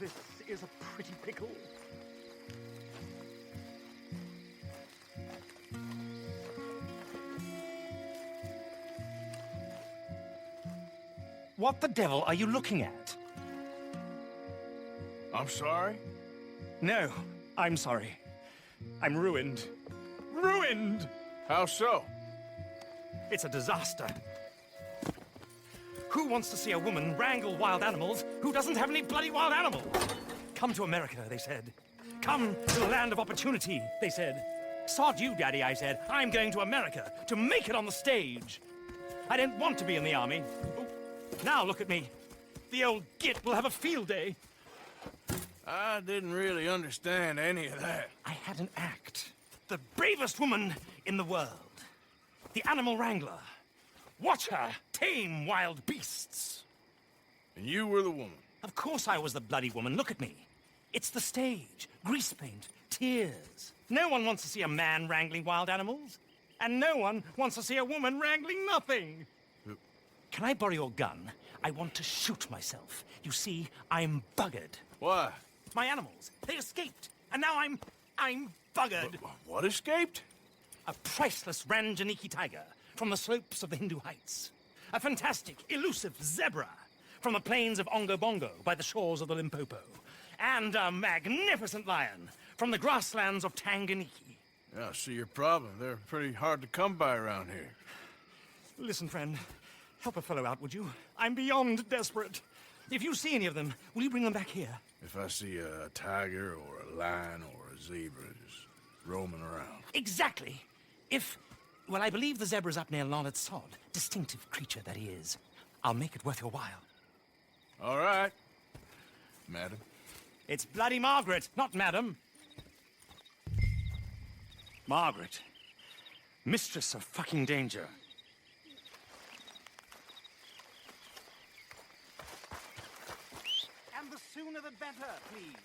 this is a pretty pickle. What the devil are you looking at? I'm sorry? No, I'm sorry. I'm ruined. Ruined! How so? It's a disaster. Who wants to see a woman wrangle wild animals who doesn't have any bloody wild animals? Come to America, they said. Come to the land of opportunity, they said. Sod you, Daddy, I said. I'm going to America to make it on the stage. I don't want to be in the army. Oh, now look at me. The old git will have a field day. I didn't really understand any of that. I had an act. The bravest woman in the world. The animal wrangler. Watch her tame wild beasts. And you were the woman? Of course I was the bloody woman. Look at me. It's the stage. Grease paint. Tears. No one wants to see a man wrangling wild animals. And no one wants to see a woman wrangling nothing. Can I borrow your gun? I want to shoot myself. You see, I'm buggered. Why? My animals, they escaped. And now I'm buggered. What escaped? A priceless Ranjaniki tiger from the slopes of the Hindu Heights. A fantastic, elusive zebra from the plains of Ongo Bongo by the shores of the Limpopo. And a magnificent lion from the grasslands of Tanganyika. Yeah, I see your problem. They're pretty hard to come by around here. Listen, friend. Help a fellow out, would you? I'm beyond desperate. If you see any of them, will you bring them back here? If I see a tiger or a lion or a zebra just roaming around. Exactly. Well, I believe the zebra's up near Larned Sod. Distinctive creature that he is. I'll make it worth your while. All right, madam. It's bloody Margaret, not madam. Margaret. Mistress of fucking danger. And the sooner the better, please.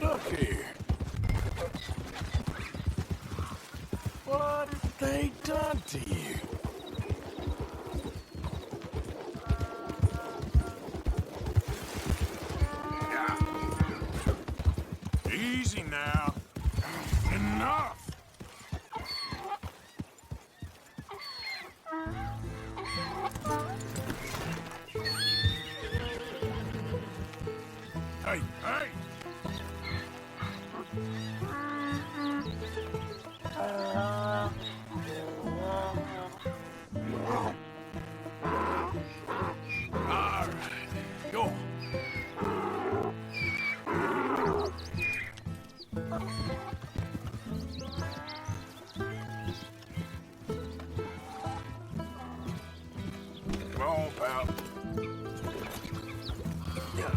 Look here. What have they done to you? Easy now. Enough. Hey, hey! All right, go. Come on, pal. Yeah.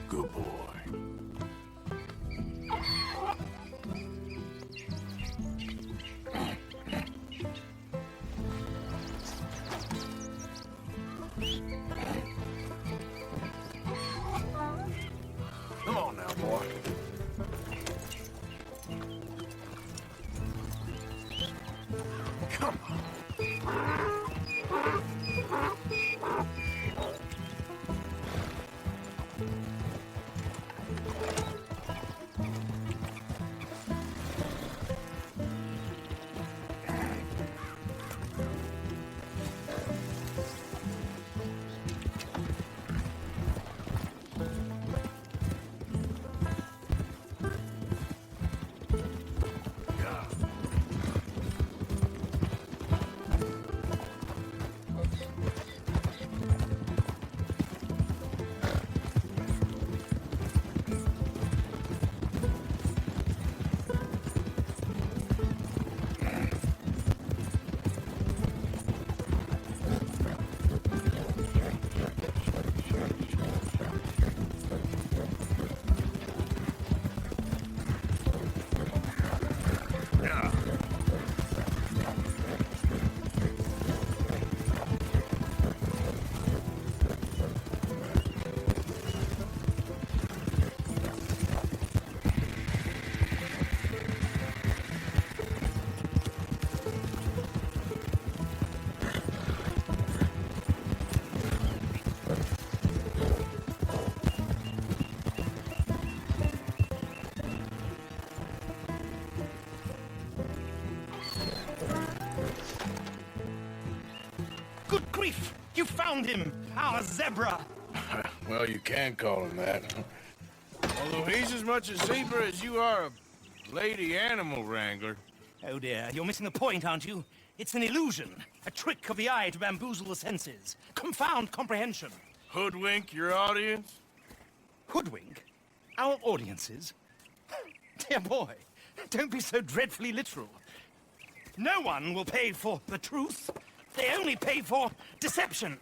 Good boy. Come on now, boy. found him, our zebra. Well, you can call him that. Although he's as much a zebra as you are a lady animal wrangler. Oh dear, you're missing the point, aren't you? It's an illusion, a trick of the eye to bamboozle the senses, confound comprehension. Hoodwink your audience? Hoodwink? Our audiences? Dear boy, don't be so dreadfully literal. No one will pay for the truth. They only pay for deception.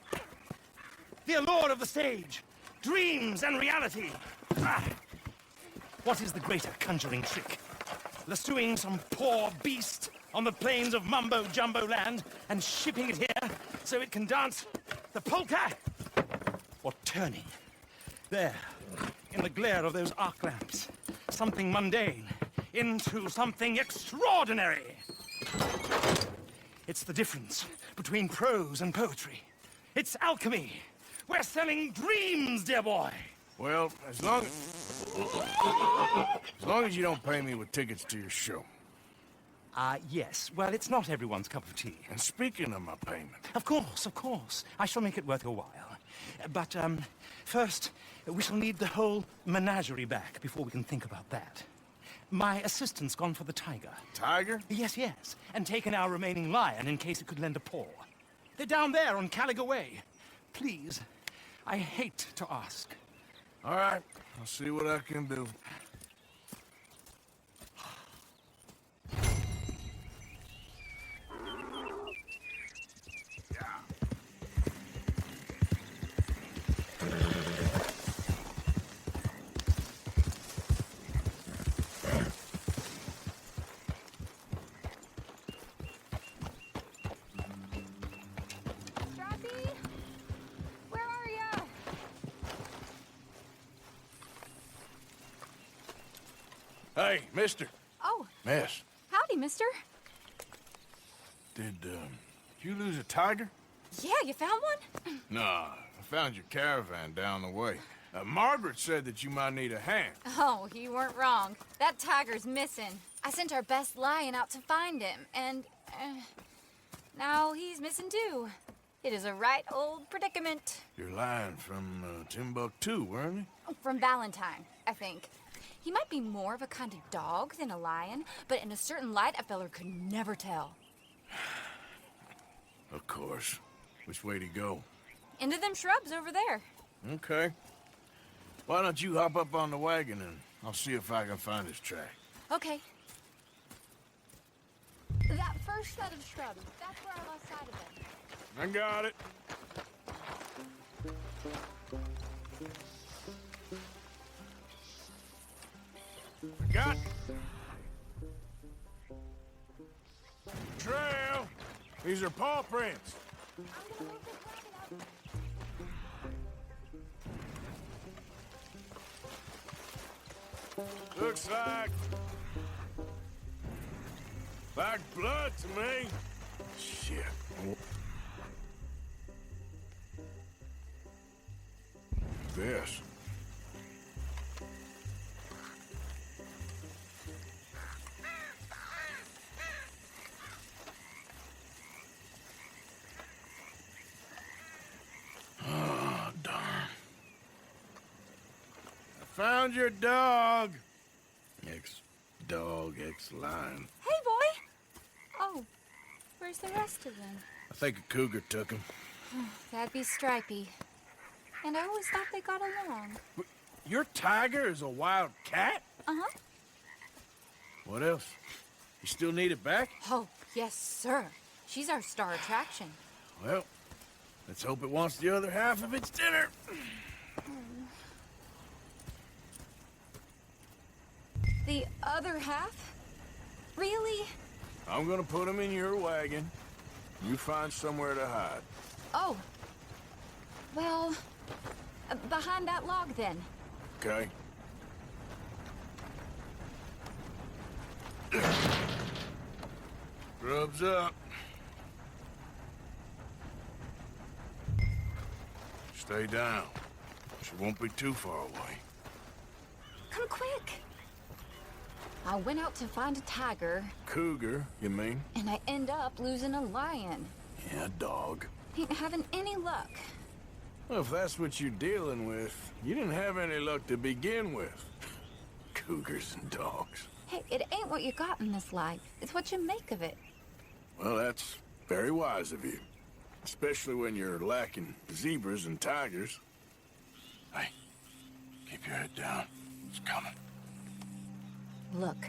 The allure of the stage, dreams and reality. Ah. What is the greater conjuring trick? Lassoing some poor beast on the plains of mumbo-jumbo land and shipping it here so it can dance the polka? Or turning, there, in the glare of those arc lamps, something mundane into something extraordinary? It's the difference between prose and poetry. It's alchemy. We're selling dreams, dear boy. Well, as long as you don't pay me with tickets to your show. Yes. Well, it's not everyone's cup of tea. And speaking of my payment... Of course. I shall make it worth your while. But, first, we shall need the whole menagerie back before we can think about that. My assistant's gone for the tiger. Tiger? Yes. And taken our remaining lion in case it could lend a paw. They're down there on Caliga Way. Please, I hate to ask. All right, I'll see what I can do. Hey, mister. Oh. Miss. Howdy, mister. Did you lose a tiger? Yeah, you found one? Nah, I found your caravan down the way. Margaret said that you might need a hand. Oh, you weren't wrong. That tiger's missing. I sent our best lion out to find him, and now he's missing too. It is a right old predicament. Your lion from Timbuktu, weren't he? From Valentine, I think. He might be more of a kind of dog than a lion, but in a certain light, a feller could never tell. Of course. Which way to go? Into them shrubs over there. Okay. Why don't you hop up on the wagon and I'll see if I can find his track. Okay. That first set of shrubs, that's where I lost sight of them. I got it. Got trail. These are paw prints. Looks like blood to me. Shit. This. Found your dog. Ex-dog, ex-lion. Hey, boy! Oh, where's the rest of them? I think a cougar took him. That'd be Stripey. And I always thought they got along. Your tiger is a wild cat? Uh-huh. What else? You still need it back? Oh, yes, sir. She's our star attraction. Well, let's hope it wants the other half of its dinner. The other half? Really? I'm gonna put him in your wagon. You find somewhere to hide. Oh. Well, behind that log, then. Okay. Grub's up. Stay down. She won't be too far away. Come quick. I went out to find a tiger. Cougar, you mean? And I end up losing a lion. Yeah, dog. Ain't having any luck. Well, if that's what you're dealing with, you didn't have any luck to begin with. Cougars and dogs. Hey, it ain't what you got in this life. It's what you make of it. Well, that's very wise of you. Especially when you're lacking zebras and tigers. Hey, keep your head down. It's coming. Look,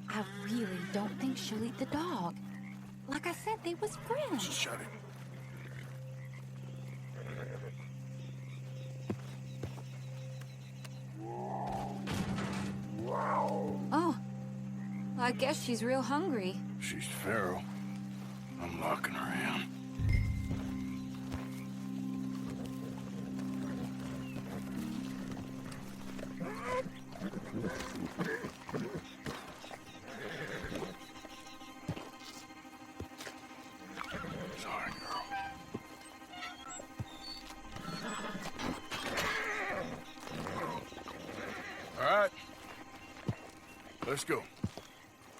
I really don't think she'll eat the dog. Like I said, they was friends. Shut it. Oh, I guess she's real hungry. She's feral. I'm locking her in. Sorry, girl. All right. Let's go.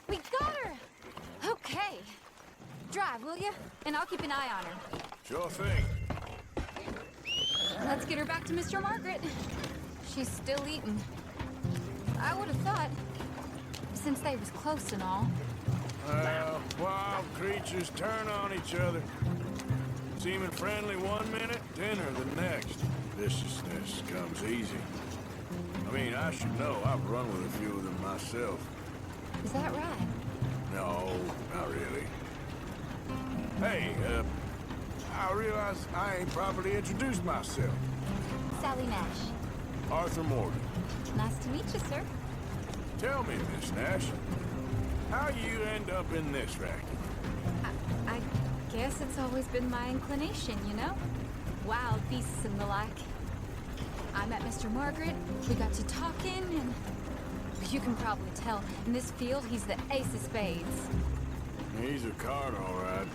We got her! Okay. Drive, will you? And I'll keep an eye on her. Sure thing. Let's get her back to Mr. Margaret. She's still eating. I would have thought, since they was close and all. Well, wild creatures turn on each other. Seeming friendly one minute, dinner the next. Viciousness comes easy. I mean, I should know. I've run with a few of them myself. Is that right? No, not really. Hey, I realize I ain't properly introduced myself. Sally Nash. Arthur Morden. Nice to meet you, sir. Tell me, Miss Nash, how you end up in this racket? I guess it's always been my inclination, you know? Wild beasts and the like. I met Mr. Margaret, we got to talking, and you can probably tell, in this field, he's the ace of spades. He's a card, all right.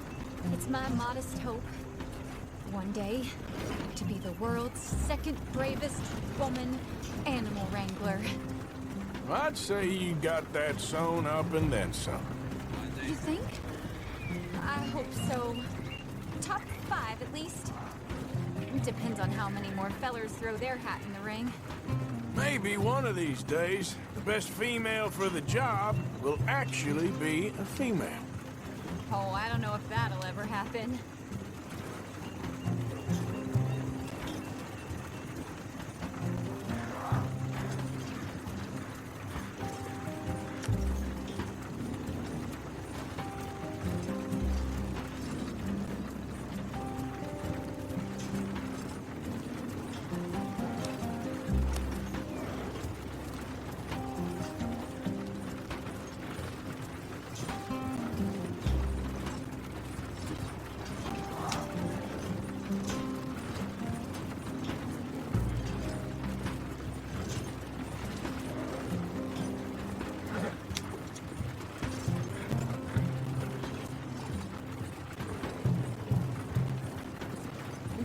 It's my modest hope, one day, to be the world's second bravest woman animal wrangler. I'd say you got that sewn up and then some. You think? I hope so. Top 5, at least. It depends on how many more fellers throw their hat in the ring. Maybe one of these days, the best female for the job will actually be a female. Oh, I don't know if that'll ever happen.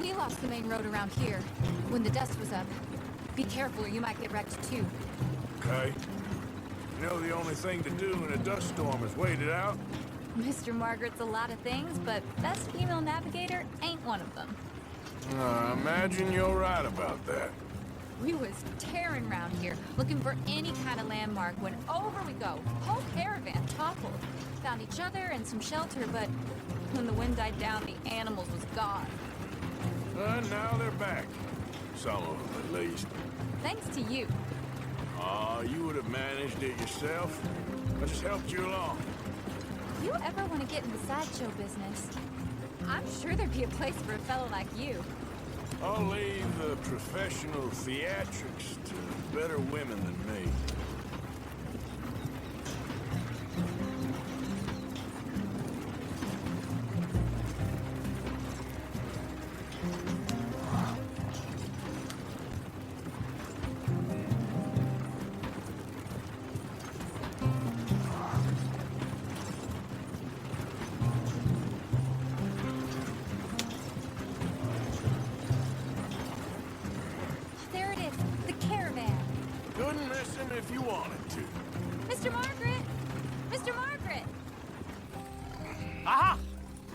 We lost the main road around here when the dust was up. Be careful or you might get wrecked too. Okay. You know the only thing to do in a dust storm is wait it out? Mr. Margaret's a lot of things, but best female navigator ain't one of them. I imagine you're right about that. We was tearing around here, looking for any kind of landmark when over we go. Whole caravan toppled. Found each other and some shelter, but when the wind died down, the animals was gone. Now they're back. Some of them, at least. Thanks to you. You would have managed it yourself. I just helped you along. If you ever want to get in the sideshow business, I'm sure there'd be a place for a fellow like you. I'll leave the professional theatrics to better women than me. There it is, the caravan. Couldn't miss him if you wanted to. Mr. Margaret! Mr. Margaret! Aha!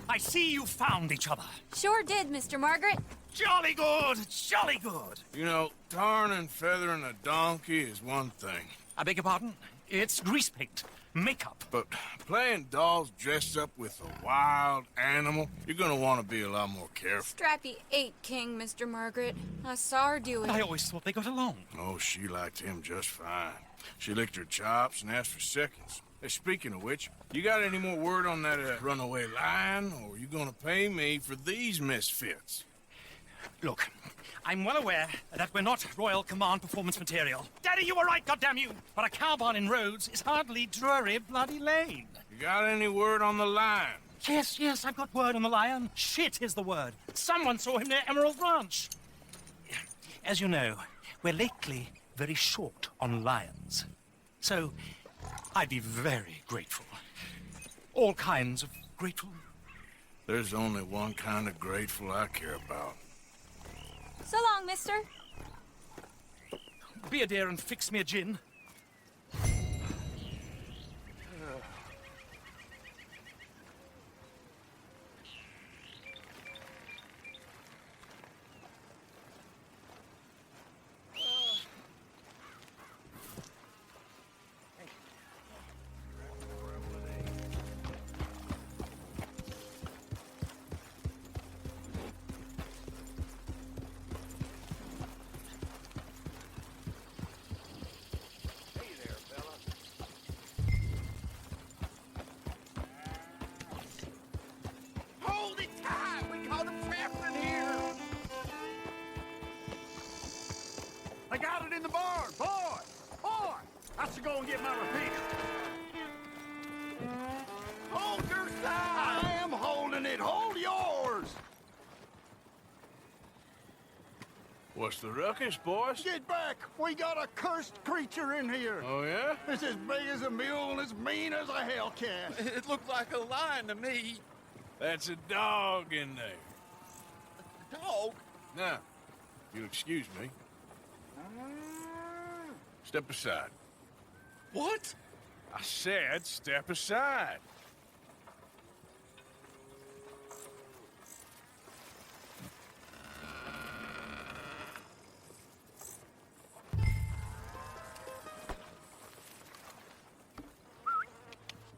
I see you found each other. Sure did, Mr. Margaret. Jolly good, jolly good. You know, tarring and feathering a donkey is one thing. I beg your pardon? It's grease paint, makeup. But playing dolls dressed up with a wild animal, you're gonna want to be a lot more careful. Strappy ate King, Mr. Margaret. I saw her do it. I always thought they got along. Oh, she liked him just fine. She licked her chops and asked for seconds. Hey, speaking of which, you got any more word on that runaway lion, or are you gonna pay me for these misfits? Look, I'm well aware that we're not Royal Command performance material. Daddy, you were right, goddammit you! But a cow barn in Rhodes is hardly Drury Bloody Lane. You got any word on the lion? Yes, I've got word on the lion. Shit is the word. Someone saw him near Emerald Ranch. As you know, we're lately very short on lions. So, I'd be very grateful. All kinds of grateful. There's only one kind of grateful I care about. So long, mister. Be a dear and fix me a gin. I got it in the barn, boy! Boy! I should go and get my repeater. Hold your side! I am holding it. Hold yours! What's the ruckus, boys? Get back! We got a cursed creature in here. Oh, yeah? It's as big as a mule and as mean as a hellcat. It looked like a lion to me. That's a dog in there. Dog? Now, if you'll excuse me. Step aside. What? I said step aside.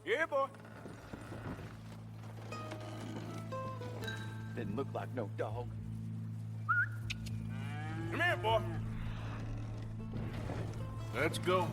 Yeah, boy. Didn't look like no dog. Come here, boy. Let's go.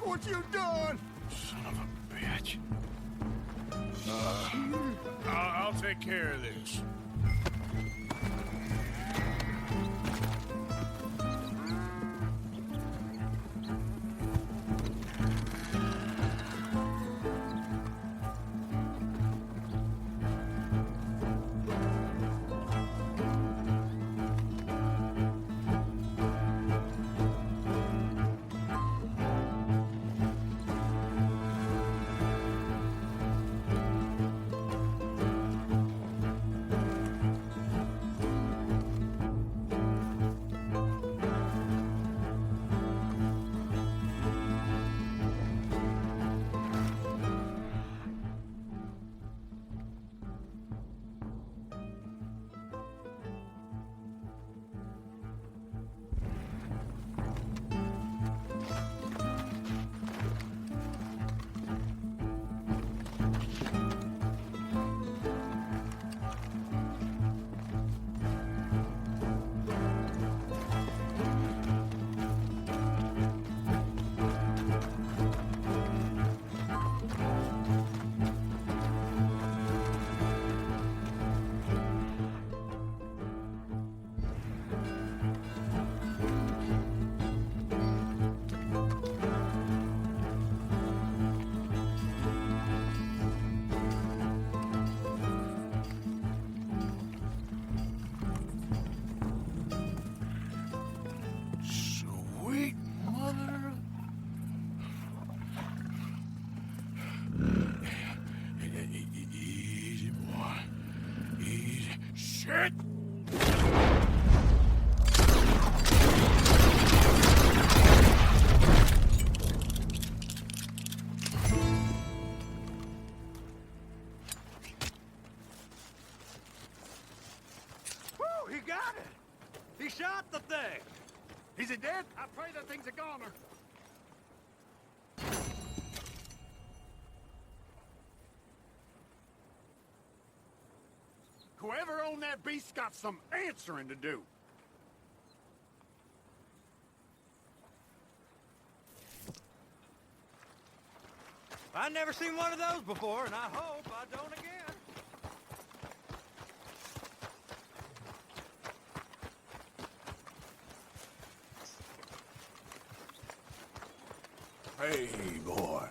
What you done? Son of a bitch. I'll take care of this. Woo, he got it! He shot the thing! Is he dead? I pray the thing's a goner. Whoever owned that beast's got some answering to do. I've never seen one of those before, and I hope I don't again. Hey, boy.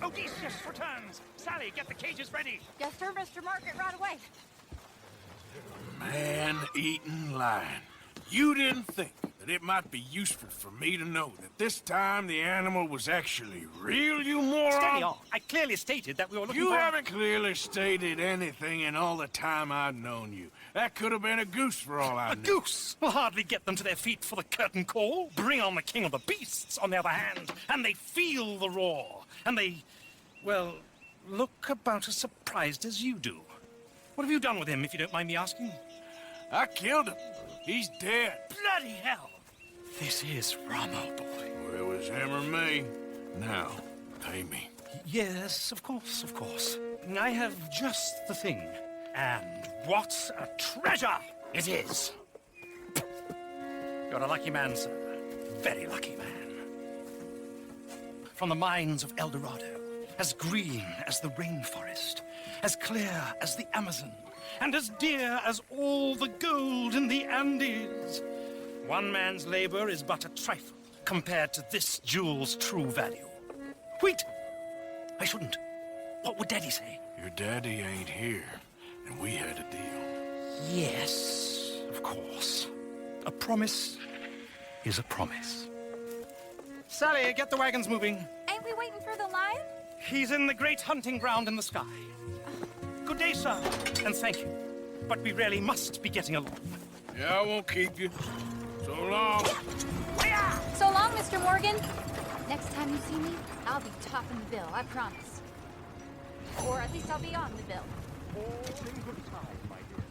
Odysseus returns! Sally, get the cages ready! Yes, sir, Mr. Margaret, right away. Man-eating lion. You didn't think that it might be useful for me to know that this time the animal was actually real, you moron? Steady on. I clearly stated that we were looking You for... haven't clearly stated anything in all the time I've known you. That could have been a goose for all I A knew. goose will hardly get them to their feet for the curtain call. Bring on the king of the beasts, on the other hand, and they feel the roar. And they, well, look about as surprised as you do. What have you done with him, if you don't mind me asking? I killed him. He's dead. Bloody hell! This is Ramo, boy. Well, it was him or me. Now, pay me. Yes, of course, of course. I have just the thing. And what a treasure it is! You're a lucky man, sir. Very lucky man. From the mines of El Dorado, as green as the rainforest, as clear as the Amazon, and as dear as all the gold in the Andes. One man's labor is but a trifle compared to this jewel's true value. Wait! I shouldn't. What would Daddy say? Your daddy ain't here, and we had a deal. Yes, of course. A promise is a promise. Sally, get the wagons moving. Ain't we waiting for the lion? He's in the great hunting ground in the sky. Good day, sir, and thank you. But we really must be getting along. Yeah, I won't keep you. So long. So long, Mr. Morgan. Next time you see me, I'll be topping the bill, I promise. Or at least I'll be on the bill. All in good time, my dear.